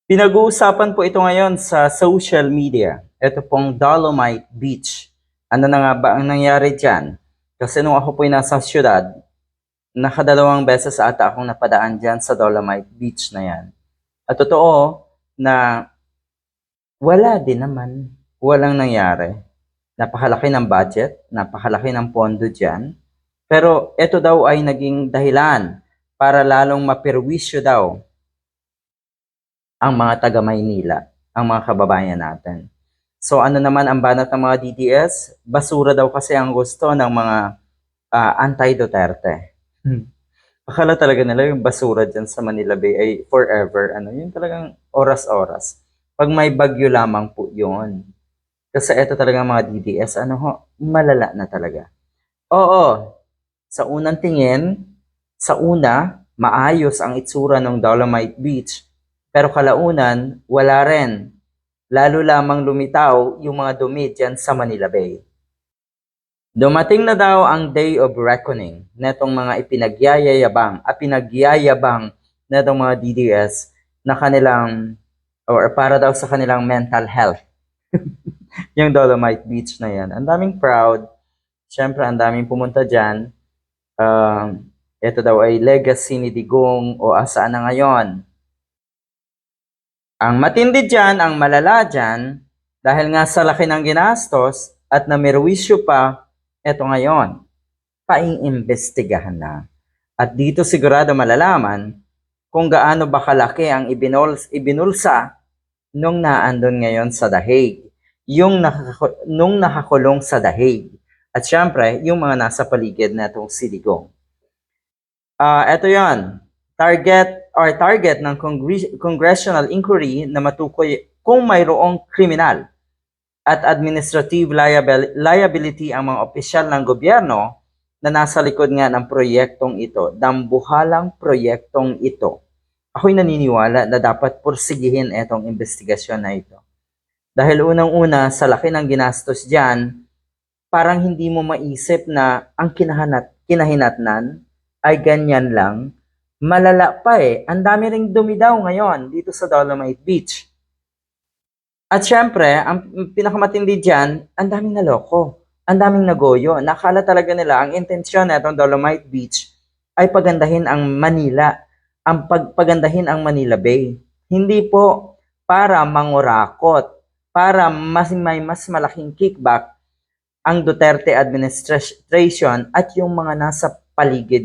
Pinag-uusapan po ito ngayon sa social media. Ito pong Dolomite Beach. Ano na nga ba ang nangyari dyan? Kasi nung ako po'y nasa syudad, nakadalawang beses ata akong napadaan dyan sa Dolomite Beach na yan. At totoo na wala din naman. Walang nangyari. Napakalaki ng budget, napakalaki ng pondo dyan. Pero ito daw ay naging dahilan para lalong mapirwisyo daw ang mga taga Maynila, ang mga kababayan natin. So ano naman ang banat ng mga DDS? Basura daw kasi ang gusto ng mga anti-Duterte. Akala talaga nila yung basura dyan sa Manila Bay ay forever. Yun talagang oras-oras. Pag may bagyo lamang po yun. Kasi ito talaga mga DDS, malala na talaga. Oo, sa unang tingin, maayos ang itsura ng Dolomite Beach. Pero kalaunan, wala rin. Lalo lamang lumitaw yung mga dumi dyan sa Manila Bay. Dumating na daw ang day of reckoning netong mga pinagyayabang netong mga DDS na kanilang, or para daw sa kanilang mental health. Yung Dolomite Beach na yan. Ang daming proud. Siyempre, ang daming pumunta dyan. Ito daw ay legacy ni Digong o asaan na ngayon. Ang matindi dyan, ang malala dyan, dahil nga sa laki ng ginastos at namirwisyo pa, eto ngayon, paiimbestigahan na. At dito sigurado malalaman kung gaano ba kalaki ang ibinulsa nung naandun ngayon sa Dahig, nung nakakulong sa Dahig. At syempre, yung mga nasa paligid na itong si Digong. Eto yan, target ng congressional inquiry na matukoy kung mayroong kriminal at administrative liability ang mga opisyal ng gobyerno na nasa likod nga ng proyektong ito, dambuhalang proyektong ito. Ako'y naniniwala na dapat pursigihin itong investigasyon na ito. Dahil unang-una, sa laki ng ginastos dyan, parang hindi mo maisip na ang kinahinatnan ay ganyan lang. Malala pa ang dami ring dumi daw ngayon dito sa Dolomite Beach. At syempre, ang pinakamatindi dyan, ang daming naloko, ang daming nagoyo. Nakala talaga nila, ang intensyon na itong Dolomite Beach ay pagandahin ang Manila, pagandahin ang Manila Bay. Hindi po para mangurakot, para may mas malaking kickback ang Duterte administration at yung mga nasa paligid